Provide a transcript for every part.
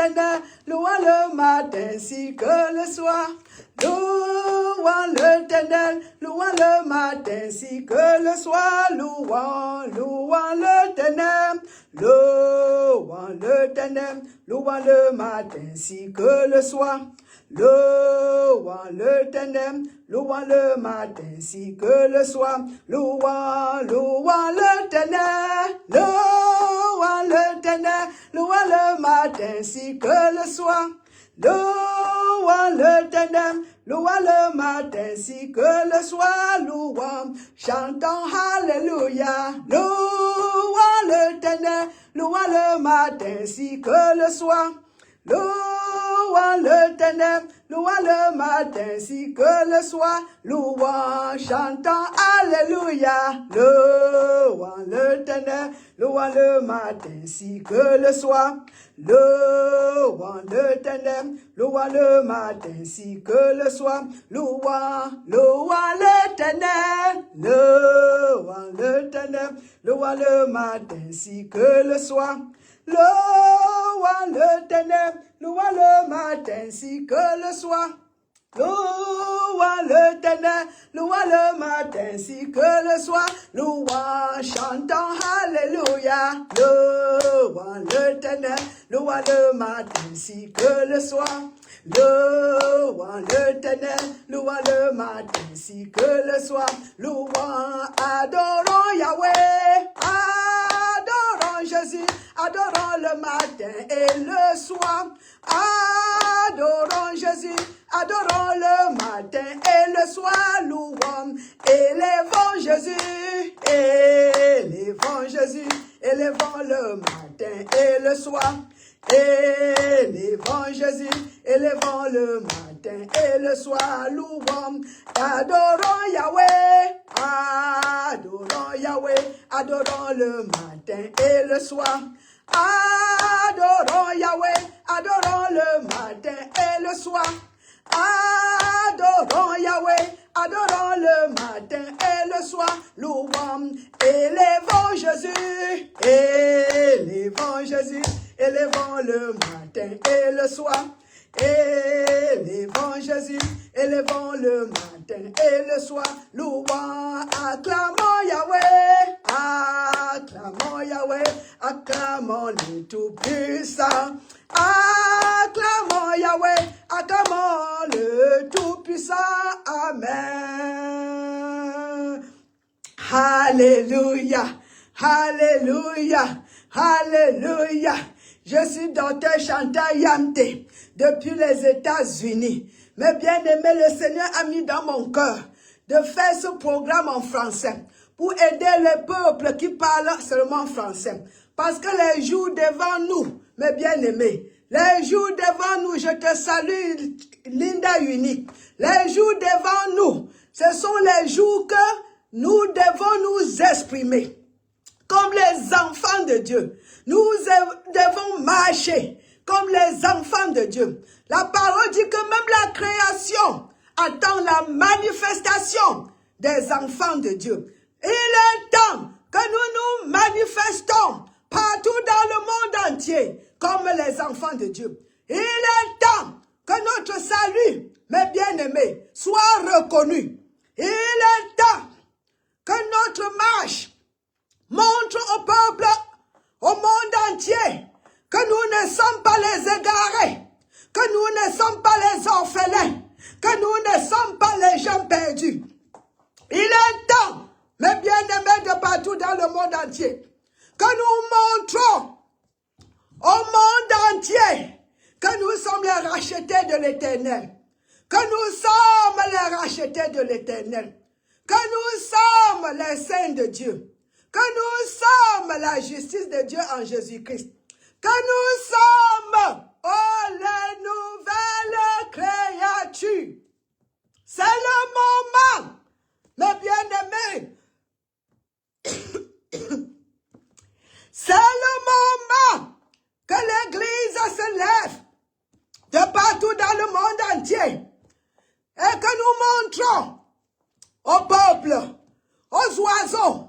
l'éternel, louons le matin ainsi que le soir. Louons l'éternel, louons le matin ainsi que le soir. Louons l'éternel, louons l'éternel, louons le matin ainsi que le soir. Louons l'éternel, louons le matin ainsi que le soir. Louons l'éternel, louons l'éternel, louons le matin ainsi que le soir. Louons l'éternel, louons le matin ainsi que le soir. Louons, chantons Alléluia. Louons l'éternel, louons le matin ainsi que le soir. Louons l'éternel, louons le matin ainsi que le soir. Louons, chantons Alléluia. Louons l'éternel, louons le matin ainsi que le soir. Louons l'éternel, louons le matin ainsi que le soir. Louons l'éternel, louons l'éternel, louons le matin ainsi que le soir. Louons l'éternel, louons le matin ainsi que le soir. Louons l'éternel, louons le matin ainsi que le soir. Louons, chantons Alléluia. Louons l'éternel, louons le matin ainsi que le soir. Louons l'éternel, louons le matin ainsi que le soir. Louons, adorons Yahweh, adorons Jésus, adorons le matin et le soir. Adorons Jésus, adorons le matin et le soir. Louons, élevons Jésus, élevons Jésus, élevons le matin et le soir. Élevons Jésus, élevons le matin et le soir. Louons, adorons Yahweh, adorons Yahweh, adorons le matin et le soir. Adorons Yahweh, adorons le matin et le soir. Adorons Yahweh, adorons le matin et le soir. Louons, élevons Jésus, élevons Jésus, élevons le matin et le soir. Élevons Jésus, élevons le matin et le soir. Louons, acclamons Yahweh, acclamons Yahweh, acclamons le Tout-Puissant. Acclamons Yahweh, acclamons le Tout-Puissant. Amen. Alléluia, alléluia, alléluia. Je suis docteur Chantal Yamté, depuis les États-Unis. Mais bien aimé, le Seigneur a mis dans mon cœur de faire ce programme en français pour aider les peuples qui parlent seulement français. Parce que les jours devant nous, mes bien-aimés, les jours devant nous, je te salue, Linda Unique. Les jours devant nous, ce sont les jours que nous devons nous exprimer comme les enfants de Dieu. Nous devons marcher comme les enfants de Dieu. La parole dit que même la création attend la manifestation des enfants de Dieu. Il est temps que nous nous manifestons partout dans le monde entier comme les enfants de Dieu. Il est temps que notre salut, mes bien-aimés, soit reconnu. Il est temps que notre marche montre au peuple, au monde entier, que nous ne sommes pas les égarés, que nous ne sommes pas les orphelins, que nous ne sommes pas les gens perdus. Il est temps, mes bien-aimés de partout dans le monde entier, que nous montrons au monde entier que nous sommes les rachetés de l'Éternel, que nous sommes les rachetés de l'Éternel, que nous sommes les saints de Dieu, que nous sommes la justice de Dieu en Jésus-Christ, que nous sommes les nouvelles créatures. C'est le moment, mes bien-aimés. C'est le moment que l'Église se lève de partout dans le monde entier et que nous montrons au peuple, aux oiseaux,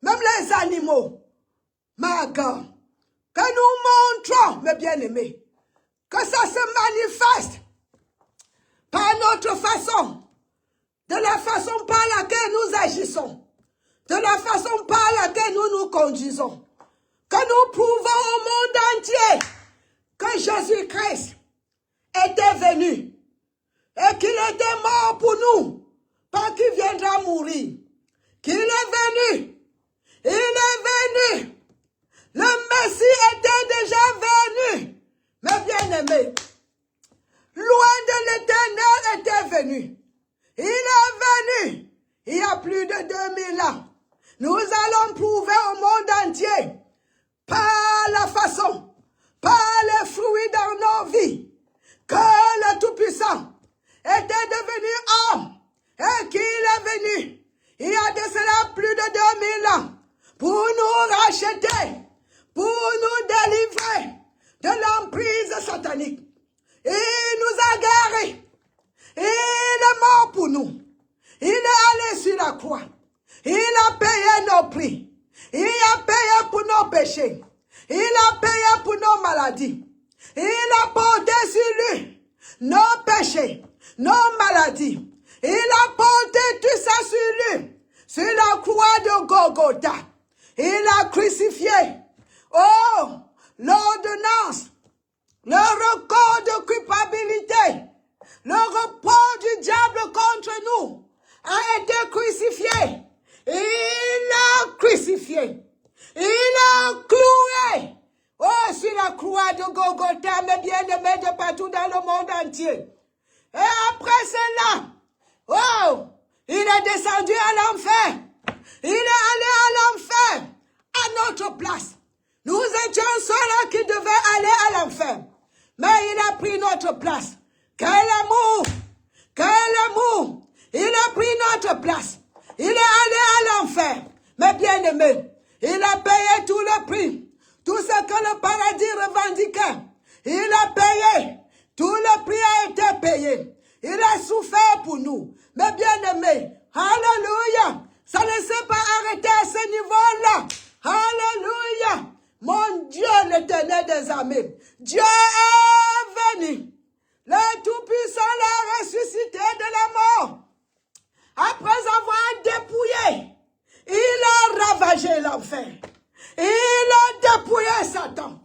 même les animaux, ma God, que nous montrons, mes bien-aimés, Que ça se manifeste par notre façon, de la façon par laquelle nous agissons, de la façon par laquelle nous nous conduisons. Que nous prouvons au monde entier que Jésus-Christ était venu et qu'il était mort pour nous, pas qu'il viendra mourir. Qu'il est venu. Il est venu. Le Messie était déjà venu. Mes bien-aimés, loin de l'Éternel était venu. Il est venu. Il y a plus de 2000 ans. Nous allons prouver au monde entier, par la façon, par les fruits dans nos vies, que le Tout-Puissant était devenu homme et qu'il est venu. Il y a de cela plus de 2000 ans pour nous racheter, pour nous délivrer de l'emprise satanique. Il nous a garés. Il est mort pour nous. Il est allé sur la croix. Il a payé nos prix. Il a payé pour nos péchés. Il a payé pour nos maladies. Il a porté sur lui nos péchés, nos maladies. Il a porté tout ça sur lui, sur la croix de Golgotha. Il a crucifié. Oh, l'ordonnance, le record de culpabilité, le report du diable contre nous a été crucifié. Il a crucifié. Il a cloué. Oh, sur la croix de Golgotha, mes bien-aimés de partout dans le monde entier. Et après cela, oh, il est descendu à l'enfer. Il est allé à l'enfer, à notre place. Nous étions ceux-là qui devaient aller à l'enfer. Mais il a pris notre place. Quel amour! Quel amour! Il a pris notre place. Il est allé à l'enfer. Mes bien-aimés, il a payé tout le prix. Tout ce que le paradis revendiquait. Il a payé. Tout le prix a été payé. Il a souffert pour nous. Mes bien-aimés, alléluia. Ça ne s'est pas arrêté à ce niveau-là. Alléluia. Mon Dieu, l'Éternel des armées. Dieu est venu. Le Tout-Puissant l'a ressuscité de la mort. Après avoir dépouillé, il a ravagé l'enfer. Il a dépouillé Satan.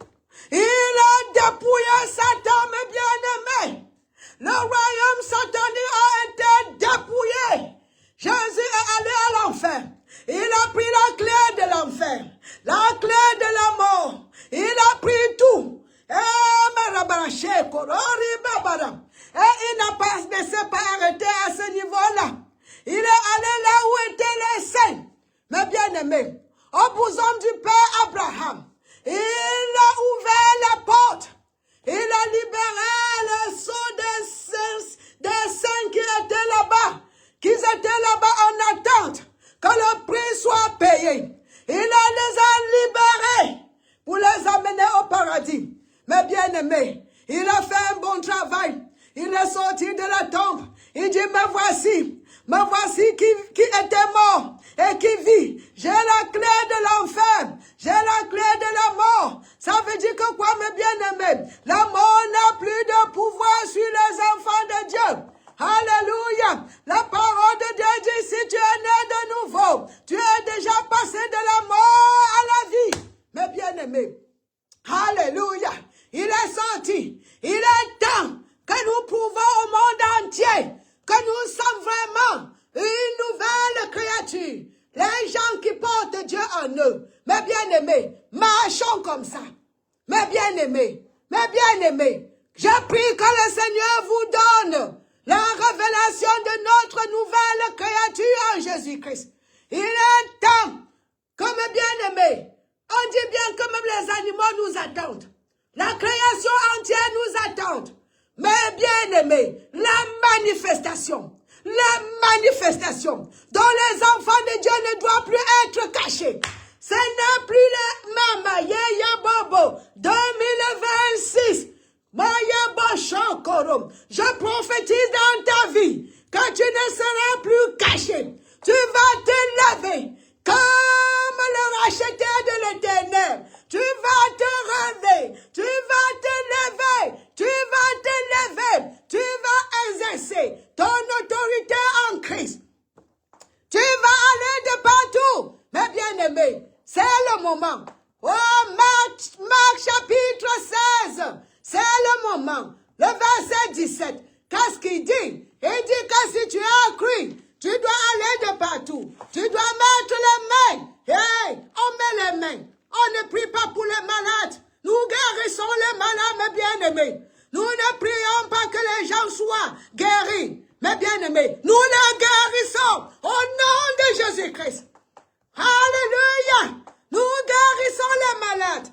Il a dépouillé Satan, mes bien-aimés. Le royaume satanique a été dépouillé. Jésus est allé à l'enfer. Il a pris la clé de l'enfer, la clé de la mort. Il a pris tout. Et il ne s'est pas arrêté à ce niveau-là. Il est allé là où étaient les saints. Mes bien-aimés, au bosom du Père Abraham, il a ouvert la porte. Il a libéré le sceau des saints qui étaient là-bas, en attente que le prix soit payé. Il les a libérés pour les amener au paradis. Mes bien-aimés, il a fait un bon travail. Il est sorti de la tombe. Il dit, me voici qui était mort et qui vit. J'ai la clé de l'enfer. J'ai la clé de la mort. Ça veut dire que quoi, mes bien-aimés? La mort n'a plus de pouvoir sur les enfants de Dieu. Alléluia. La parole de Dieu dit, si tu es né de nouveau, tu es déjà passé de la mort à la vie. Mes bien-aimés, alléluia. Il est sorti. Il est temps que nous prouvons au monde entier que nous sommes vraiment une nouvelle créature. Les gens qui portent Dieu en eux, mes bien-aimés, marchons comme ça. Mes bien-aimés, je prie que le Seigneur vous donne la révélation de notre nouvelle créature en Jésus-Christ. Il est temps que, mes bien-aimés, on dit bien que même les animaux nous attendent. La création entière nous attend. Mes bien-aimés, la manifestation dont les enfants de Dieu ne doivent plus être cachés. Ce n'est plus le Mama Yeya Bobo 2026. Maya Boshokorom. Je prophétise dans ta vie que tu ne seras plus caché. Tu vas te lever comme le racheté de l'Éternel. Tu vas te relever. Tu vas te lever. Tu moment, le verset 17, qu'est-ce qu'il dit? Il dit que si tu as cru, tu dois aller de partout. Tu dois mettre les mains. Hey, on met les mains. On ne prie pas pour les malades. Nous guérissons les malades, mes bien-aimés. Nous ne prions pas que les gens soient guéris, mes bien-aimés. Nous les guérissons au nom de Jésus-Christ. Alléluia. Nous guérissons les malades.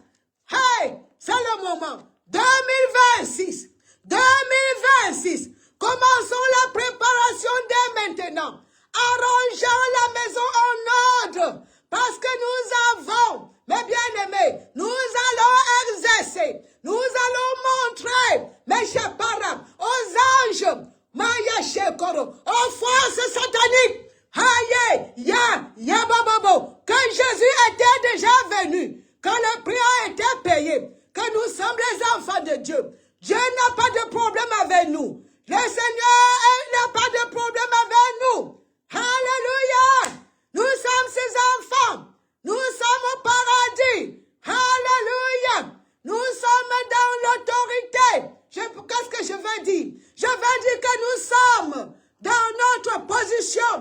Hey, c'est le moment. 2026. 2026. Commençons la préparation dès maintenant. Arrangeons la maison en ordre. Parce que nous avons, mes bien-aimés, nous allons exercer. Nous allons montrer, mes chers parents, aux anges, Maya Shekoro, aux forces sataniques. Aïe, ya bababo, que Jésus était déjà venu, que le prix a été payé, que nous sommes les enfants de Dieu. Dieu n'a pas de problème avec nous. Le Seigneur n'a pas de problème avec nous. Alléluia. Nous sommes ses enfants. Nous sommes au paradis. Alléluia. Nous sommes dans l'autorité. Qu'est-ce que je veux dire? Je veux dire que nous sommes dans notre position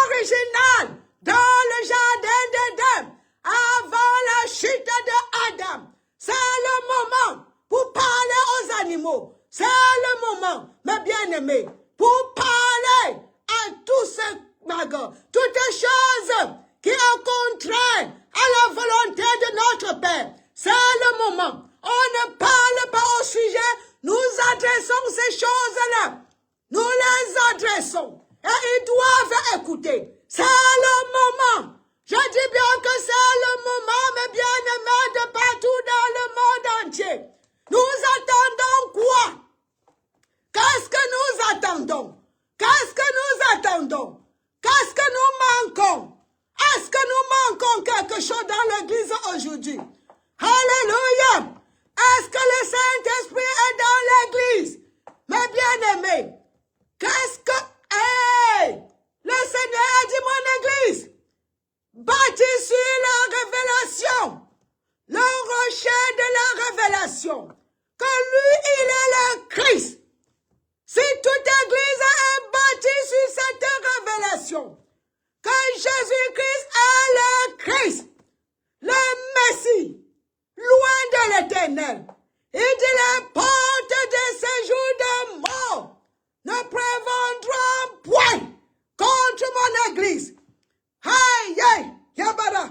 originale dans le jardin d'Éden avant la chute de Adam. C'est le moment pour parler aux animaux. C'est le moment, mes bien-aimés, pour parler à tous ces magos, toutes les choses qui ont contraint à la volonté de notre Père. C'est le moment. On ne parle pas au sujet. Nous adressons ces choses-là. Nous les adressons. Et ils doivent écouter. C'est le moment. Je dis bien que c'est le moment, mes bien-aimés, de partout dans le monde entier. Nous attendons quoi? Qu'est-ce que nous attendons? Qu'est-ce que nous attendons? Qu'est-ce que nous manquons? Est-ce que nous manquons quelque chose dans l'église aujourd'hui? Alléluia! Est-ce que le Saint-Esprit est dans l'église? Mes bien-aimés, qu'est-ce que... Hey! Le Seigneur a dit mon église, bâtie sur la révélation, le rocher de la révélation, que lui, il est le Christ. Si toute église est bâtie sur cette révélation, que Jésus-Christ est le Christ, le Messie, loin de l'éternel. Il dit les portes de séjour de mort ne prévendront point contre mon église. Aïe, aïe, yabara,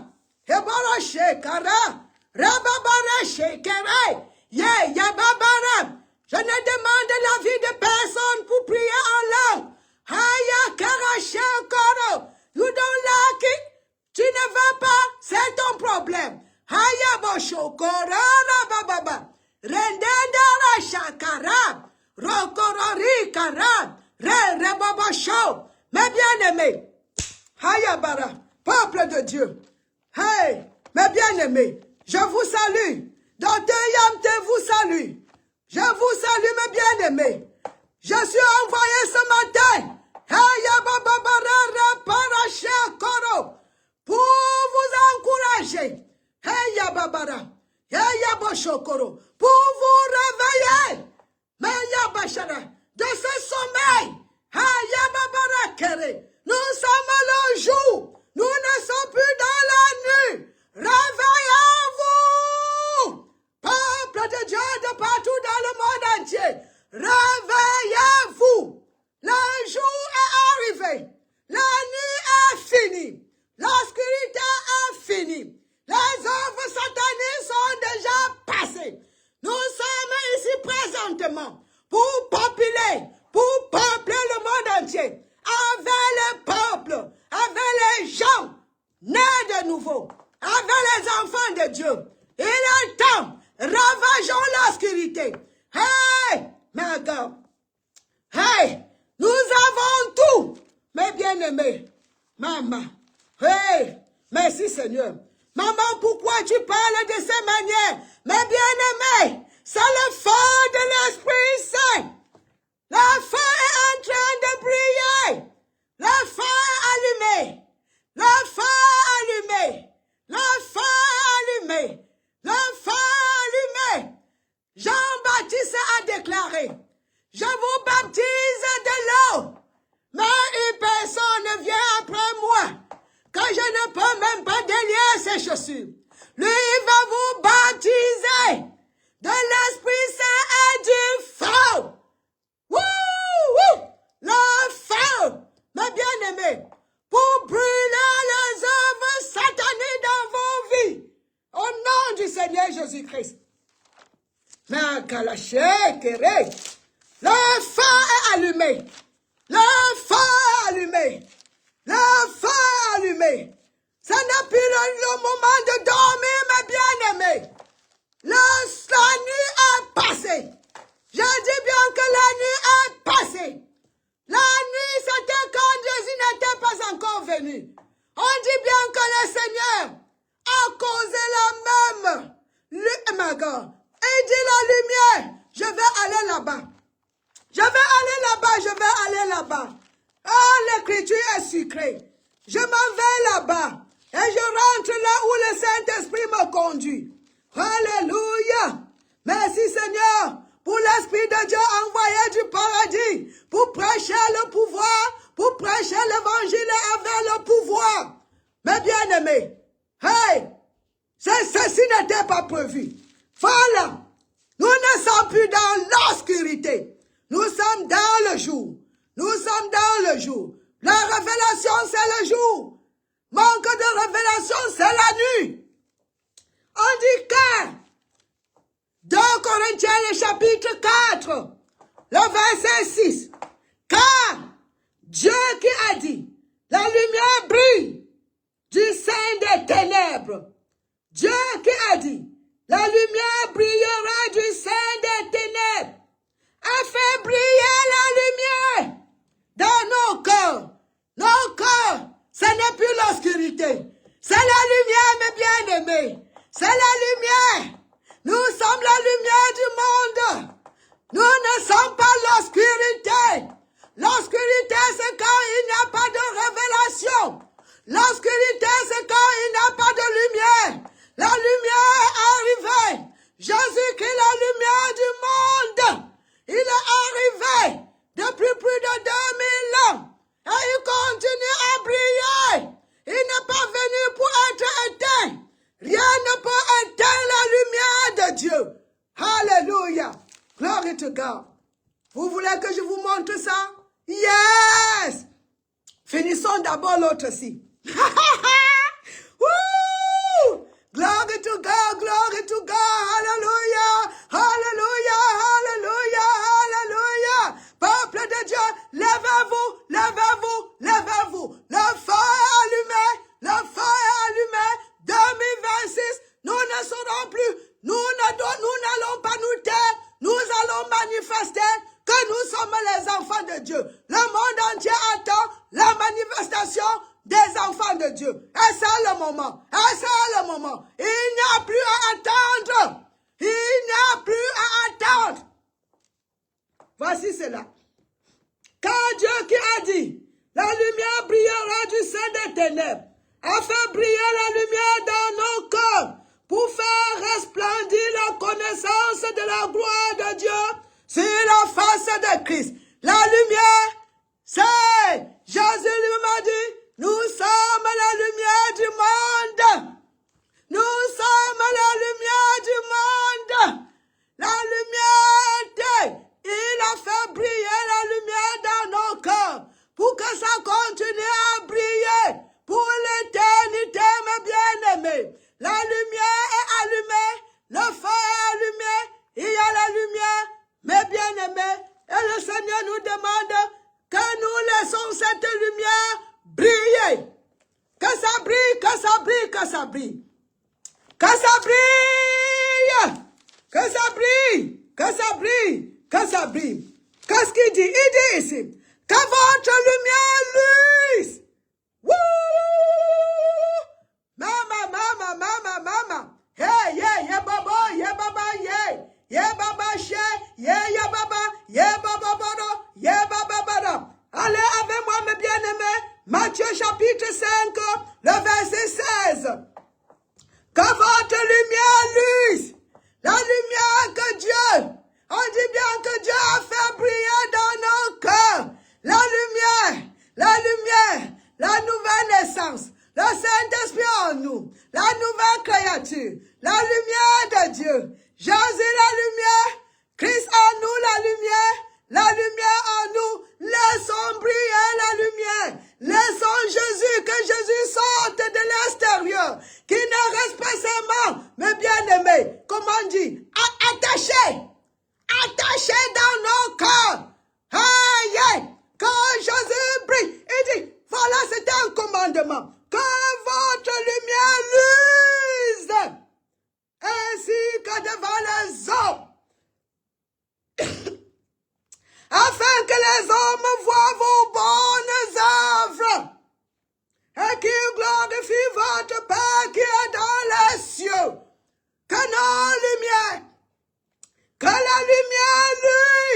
yabara shekara, rababara shekara, yababara. Je ne demande l'avis de personne pour prier en langue. Aïe, karacha, koro. You don't like it? Tu ne veux pas? C'est ton problème. Aïe, boshokora, rabababa. Rendendara shakara, rokorori kara, rebabasho. Mes bien-aimés, Hayabara, peuple de Dieu, hey, mes bien-aimés, je vous salue. Docteur Yamte vous salue. Je vous salue, mes bien-aimés. Je suis envoyé ce matin, Hayababara Paracha Koro, pour vous encourager, Hayababara, Hayaboshokoro, pour vous réveiller, Mayabashara, de ce sommeil. Nous sommes le jour. Nous ne sommes plus dans la nuit. Réveillez-vous. Peuple de Dieu de partout dans le monde entier. Réveillez-vous. Le jour est arrivé. La nuit est finie. L'obscurité est finie. Les œuvres sataniques sont déjà passées. Nous sommes ici présentement pour populer, pour peupler le monde entier, avec les peuples, avec les gens nés de nouveau, avec les enfants de Dieu. Il est temps, ravageons l'obscurité. Hey, my God. Hey, nous avons tout, mes bien-aimés. Maman, hey, merci Seigneur. Maman, pourquoi tu parles de ces manières? Mes bien-aimés, c'est le feu de l'Esprit Saint. Le feu est en train de briller. Le feu est allumé. Le feu est allumé. Le feu est allumé. Le feu est allumé. Jean-Baptiste a déclaré, je vous baptise de l'eau, mais une personne vient après moi, que je ne peux même pas délier ses chaussures. Lui, il va vous baptiser de l'Esprit Saint et du feu. Wouh! Le feu, mes bien-aimés, pour brûler les œuvres sataniques dans vos vies. Au nom du Seigneur Jésus-Christ. Le feu est allumé. Le feu est allumé. Le feu est allumé. Ce n'est plus le moment de dormir, mes bien-aimés. La nuit est passée. Je dis bien que la nuit est passée. La nuit, c'était quand Jésus n'était pas encore venu. On dit bien que le Seigneur a causé la même lumière. Et il dit la lumière, je vais aller là-bas. Je vais aller là-bas, je vais aller là-bas. Ah, l'écriture est sucrée. Je m'en vais là-bas. Et je rentre là où le Saint-Esprit me conduit. Alléluia. Merci Seigneur pour l'Esprit de Dieu envoyé du paradis pour prêcher le pouvoir, pour prêcher l'évangile et vers le pouvoir. Mes bien-aimés, hey, ceci n'était pas prévu. Voilà, nous ne sommes plus dans l'obscurité. Nous sommes dans le jour. Nous sommes dans le jour. La révélation, c'est le jour. Manque de révélation, c'est la nuit. On dit que 2 Corinthiens, le chapitre 4, le verset 6. Car Dieu qui a dit, la lumière brille du sein des ténèbres. Dieu qui a dit, la lumière brillera du sein des ténèbres. A fait briller la lumière dans nos cœurs. Nos cœurs, ce n'est plus l'obscurité. C'est la lumière, mes bien-aimés. C'est la lumière. Nous sommes la lumière du monde. Nous ne sommes pas l'obscurité. L'obscurité, c'est quand il n'y a pas de révélation. L'obscurité, c'est quand il n'y a pas de lumière. La lumière est arrivée. Jésus-Christ, la lumière du monde. Il est arrivé depuis plus de 2000 ans. Et il continue à briller. Il n'est pas venu pour être éteint. Rien ne peut éteindre la lumière de Dieu. Alléluia. Glory to God. Vous voulez que je vous montre ça? Yes! Finissons d'abord l'autre-ci. Glory to God, glory to God. Hallelujah, hallelujah, hallelujah, hallelujah. Peuple de Dieu, levez-vous, levez-vous, levez-vous. Le feu est allumé, le feu est allumé. 2026, nous ne serons plus, nous n'allons pas nous taire, nous allons manifester que nous sommes les enfants de Dieu. Le monde entier attend la manifestation des enfants de Dieu. Et c'est le moment. Et c'est le moment. Il n'y a plus à attendre. Il n'y a plus à attendre. Voici cela. Car Dieu qui a dit, la lumière brillera du sein des ténèbres, a fait briller la lumière dans nos cœurs pour faire resplendir la connaissance de la gloire de Dieu sur la face de Christ. La lumière, c'est, Jésus lui m'a dit, nous sommes la lumière du monde. Nous sommes la lumière du monde. La lumière était. Il a fait briller la lumière dans nos cœurs pour que ça continue à briller pour l'éternité, mes bien-aimés. La lumière est allumée. Le feu est allumé. Il y a la lumière, mes bien-aimés. Et le Seigneur nous demande que nous laissons cette lumière briller. Que ça brille, que ça brille, que ça brille. Que ça brille. Que ça brille. Que ça brille. Que ça brille. Qu'est-ce qu'il dit? Il dit ici, que votre lumière luise. Wouh! Mama. Hey, yeah, baba, yeah, baba, yeah. Yeah, baba, she, yeah, baba, yeah, baba, bada, yeah, baba, bada. Allez avec moi, mes bien-aimés. Matthieu chapitre 5, le verset 16. Que votre lumière luise. La lumière que Dieu, on dit bien que Que la lumière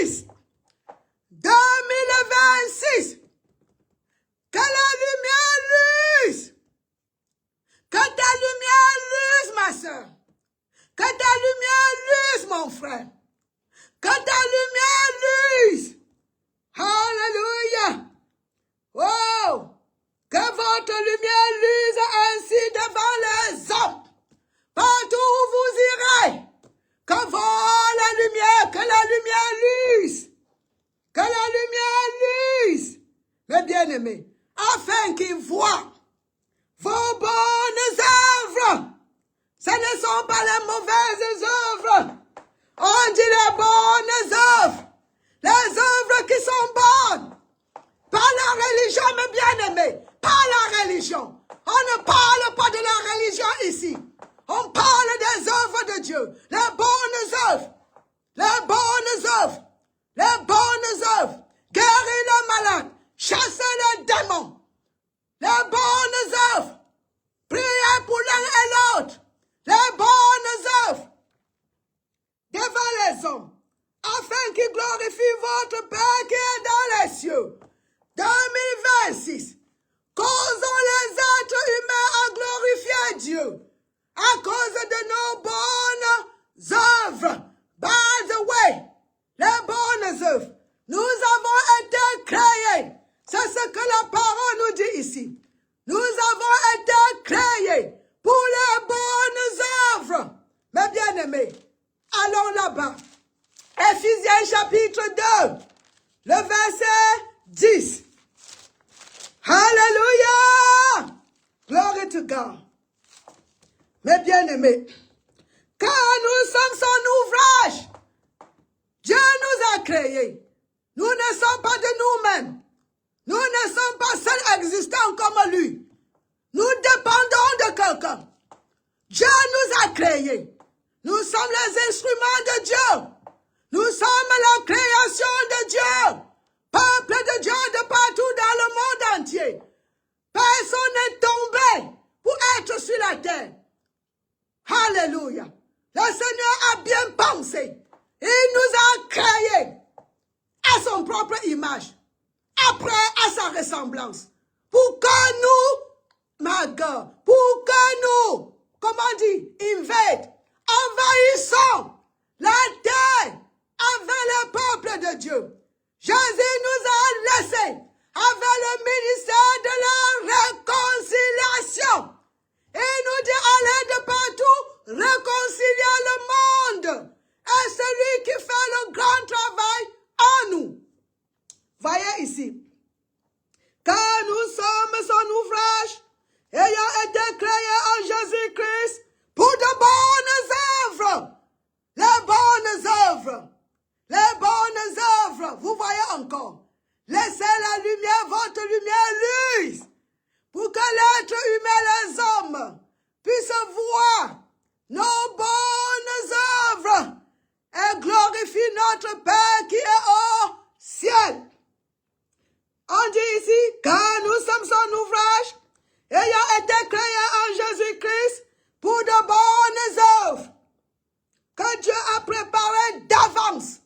luise. 2026. Que la lumière luise. Que ta lumière luise, ma soeur. Que ta lumière luise, mon frère. Que ta lumière luise. Alléluia. Oh. Que votre lumière luise ainsi devant les hommes. Partout où vous irez. Que que la lumière luise. Que la lumière luise. Mes bien-aimés. Afin qu'ils voient vos bonnes œuvres. Ce ne sont pas les mauvaises œuvres. On dit les bonnes œuvres. Les œuvres qui sont bonnes. Pas la religion, mes bien-aimés. Pas la religion. On ne parle pas de la religion ici. On parle des œuvres de Dieu. Les bonnes œuvres. Les bonnes œuvres. Les bonnes œuvres. Guérir le malade. Chasser les démons. Les bonnes œuvres. Prier pour l'un et l'autre. Les bonnes œuvres. Devant les hommes. Afin qu'ils glorifient votre Père qui est dans les cieux. 2026. Causons les êtres humains à glorifier Dieu. À cause de nos bonnes œuvres. By the way, les bonnes œuvres. Nous avons été créés. C'est ce que la parole nous dit ici. Nous avons été créés pour les bonnes œuvres. Mes bien-aimés, allons là-bas. Éphésiens chapitre 2, le verset 10. Alléluia! Glory to God. Mes bien-aimés, car nous sommes son ouvrage. Dieu nous a créés. Nous ne sommes pas de nous-mêmes. Nous ne sommes pas seuls existants comme lui. Nous dépendons de quelqu'un. Dieu nous a créés. Nous sommes les instruments de Dieu. Nous sommes la création de Dieu. Peuple de Dieu de partout dans le monde entier. Personne n'est tombé pour être sur la terre. Alléluia. Le Seigneur a bien pensé. Il nous a créés à son propre image. Après, à sa ressemblance. Pour que nous, my God, pour que nous, comment on dit, envahissons la terre avec le peuple de Dieu. Jésus nous a laissés avec le ministère de la réconciliation. Il nous dit, allez de partout, réconcilier le monde. Et celui qui fait le grand travail en nous. Voyez ici. Car nous sommes son ouvrage, ayant été créés en Jésus-Christ pour de bonnes œuvres. Les bonnes œuvres. Les bonnes œuvres. Vous voyez encore. Laissez la lumière, votre lumière luise. Pour que l'être humain, les hommes, puissent voir nos bonnes œuvres. Et glorifie notre Père qui est au ciel. On dit ici, car nous sommes son ouvrage, ayant été créés en Jésus-Christ pour de bonnes œuvres, que Dieu a préparé d'avance.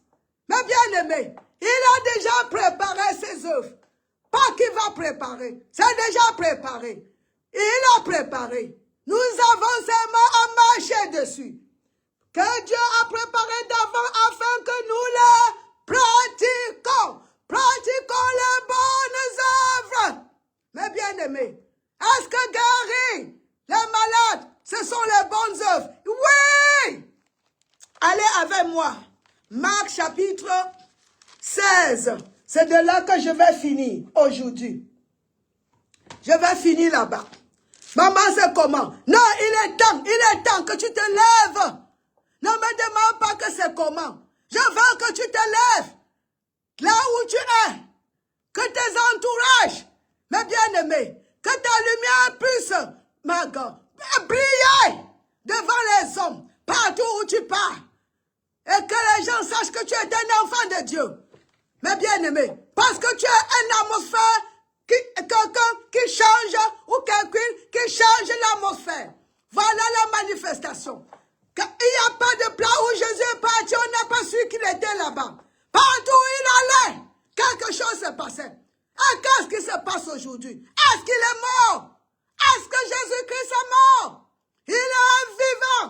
Mais bien aimé, il a déjà préparé ses œuvres. Pas qu'il va préparer, c'est déjà préparé. Il a préparé. Nous avons seulement à marcher dessus. Que Dieu a préparé d'avant afin que nous les pratiquons. Pratiquons les bonnes œuvres. Mes bien-aimés, est-ce que guérir les malades, ce sont les bonnes œuvres? Oui! Allez avec moi. Marc chapitre 16. C'est de là que je vais finir aujourd'hui. Je vais finir là-bas. Maman, c'est comment? Non, il est temps que tu te lèves. Ne me demande pas que c'est comment. Je veux que tu te lèves. Là où tu es. Que tes entourages, mes bien-aimés, que ta lumière puisse, ma God, briller devant les hommes, partout où tu pars. Et que les gens sachent que tu es un enfant de Dieu. Mes bien-aimés, parce que tu es une atmosphère, quelqu'un qui change, ou quelqu'un qui change l'atmosphère. Voilà la manifestation. Il n'y a pas de plat où Jésus est parti, on n'a pas su passe aujourd'hui? Est-ce qu'il est mort? Est-ce que Jésus-Christ est mort? Il est vivant.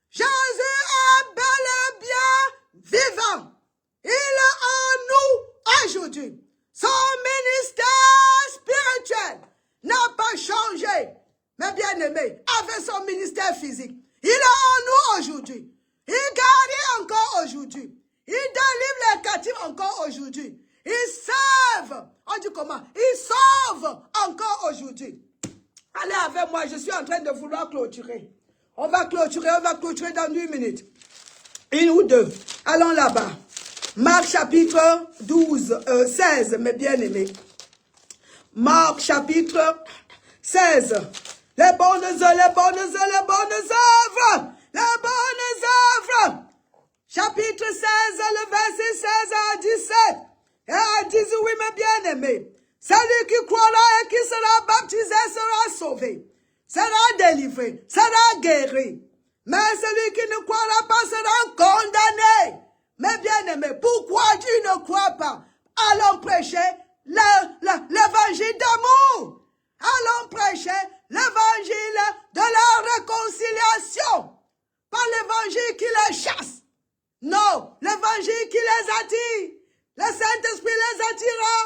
Jésus est bel et bien vivant. Il est en nous aujourd'hui. Son ministère spirituel n'a pas changé. Mais bien aimé, avec son ministère physique, il est en nous aujourd'hui. Il guérit encore aujourd'hui. Il délivre les captifs encore aujourd'hui. Il sauve. On dit comment? Il sauve encore aujourd'hui. Allez avec moi, je suis en train de vouloir clôturer. On va clôturer dans 1 minute. 1 ou 2. Allons là-bas. Marc chapitre 16, mes bien-aimés. Marc chapitre 16. Les bonnes œuvres. Chapitre 16, le verset 16 à 17. Et à 18, mes bien-aimés. Celui qui croira et qui sera baptisé sera sauvé, sera délivré, sera guéri. Mais celui qui ne croira pas sera condamné. Mes bien-aimés, pourquoi tu ne crois pas? Allons prêcher l'évangile d'amour. Allons prêcher l'évangile de la réconciliation. Pas l'évangile qui les chasse. Non, l'évangile qui les attire. Le Saint-Esprit les attirera.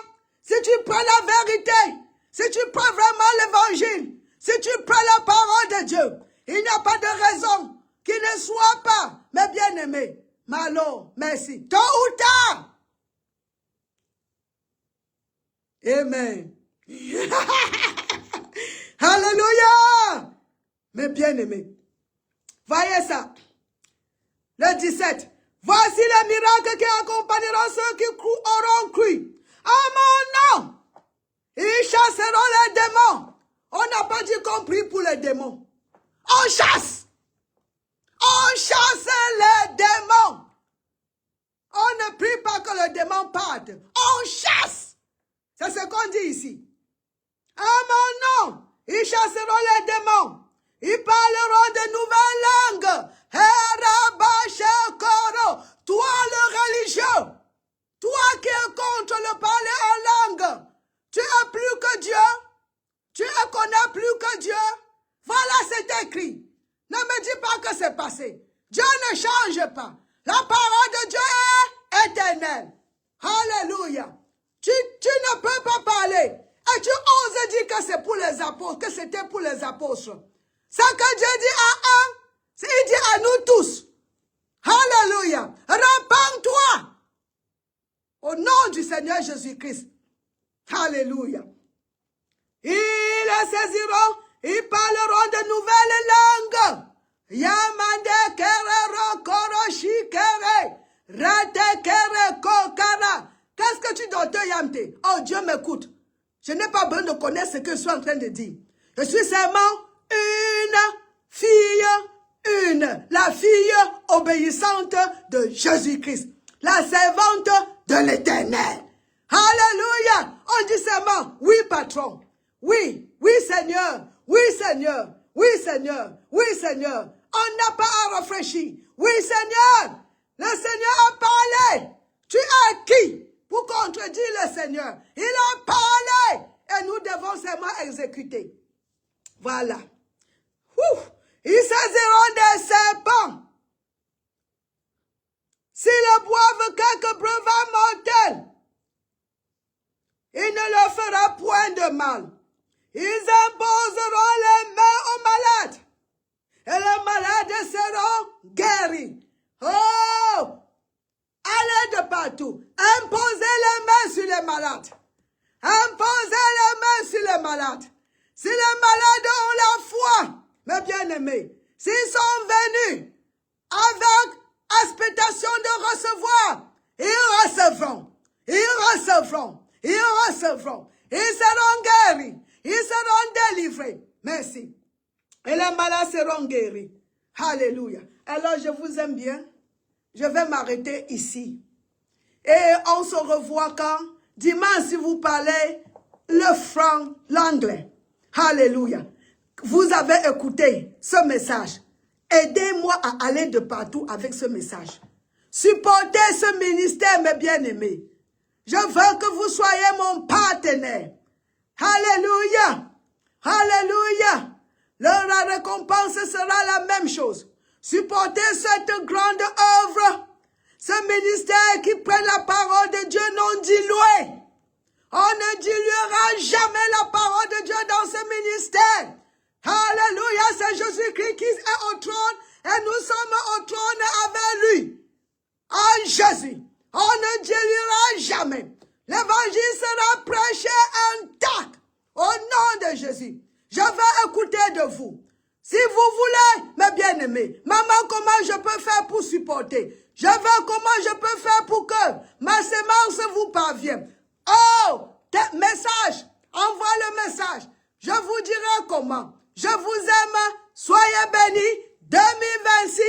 Si tu prends la vérité, si tu prends vraiment l'évangile, si tu prends la parole de Dieu, il n'y a pas de raison qu'il ne soit pas, mes bien-aimés. Mais alors, merci. Tôt ou tard. Amen. Alléluia. Mes bien-aimés. Voyez ça. Le 17. Voici les miracles qui accompagneront ceux qui auront cru. À mon nom, ils chasseront les démons. On n'a pas dit qu'on prie pour les démons. On chasse. On chasse les démons. On ne prie pas que le démon parte. On chasse. C'est ce qu'on dit ici. À mon nom, ils chasseront les démons. Ils parleront de nouvelles langues. Toi le religieux, toi qui es contre le parler en langue, tu es plus que Dieu, tu ne connais plus que Dieu. Voilà, c'est écrit. Ne me dis pas que c'est passé. Dieu ne change pas. La parole de Dieu est éternelle. Alléluia. Tu ne peux pas parler. Et tu oses dire que c'est pour les apôtres, que c'était pour les apôtres. Ce que Dieu dit à un, il dit à nous tous. Alléluia. Repends-toi. Au nom du Seigneur Jésus-Christ. Alléluia. Ils les saisiront. Ils parleront de nouvelles langues. Yamande kere rokoroshi kere. Rate kere kokara. Qu'est-ce que tu dois te yamte? Oh, Dieu m'écoute. Je n'ai pas besoin de connaître ce que je suis en train de dire. Je suis seulement la fille obéissante de Jésus-Christ, la servante de l'Éternel. Alléluia. On dit seulement, oui patron, oui, oui Seigneur, oui Seigneur, oui Seigneur, oui Seigneur. On n'a pas à réfléchir. Oui Seigneur, le Seigneur a parlé. Tu es qui pour contredire le Seigneur? Il a parlé et nous devons seulement exécuter. Voilà. Ouf. Ils saisiront des serpents. S'ils boivent quelques breuvages mortels, il ne leur fera point de mal. Ils imposeront les mains aux malades. Et les malades seront guéris. Oh! Allez de partout. Imposez les mains sur les malades. Imposez les mains sur les malades. Si les malades ont la foi, mes bien-aimés, s'ils sont venus avec expectation de recevoir, ils recevront. Ils recevront. Ils recevront. Ils seront guéris. Ils seront délivrés. Merci. Et les malades seront guéris. Alléluia. Alors, je vous aime bien. Je vais m'arrêter ici. Et on se revoit quand? Dimanche, si vous parlez le franc, l'anglais. Alléluia. Vous avez écouté ce message. Aidez-moi à aller de partout avec ce message. Supportez ce ministère, mes bien-aimés. Je veux que vous soyez mon partenaire. Alléluia. Alléluia. La récompense sera la même chose. Supportez cette grande œuvre. Ce ministère qui prend la parole de Dieu non diluée. On ne diluera jamais la parole de Dieu dans ce ministère. Alléluia, c'est Jésus-Christ qui est au trône et nous sommes au trône avec lui. En Jésus, on ne diluera jamais. L'évangile sera prêché intact au nom de Jésus. Je vais écouter de vous. Si vous voulez, mes bien-aimés, maman, comment je peux faire pour supporter? Je veux comment je peux faire pour que ma sémence vous parvienne. Oh, message, envoie le message. Je vous dirai comment. Je vous aime, soyez bénis. 2026,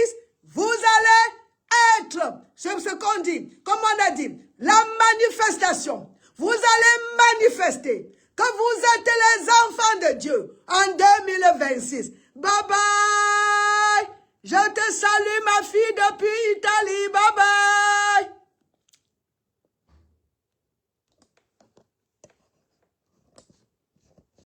vous allez être, c'est ce qu'on dit, comme on a dit, la manifestation. Vous allez manifester que vous êtes les enfants de Dieu en 2026. Bye bye. Je te salue ma fille depuis Italie. Bye bye.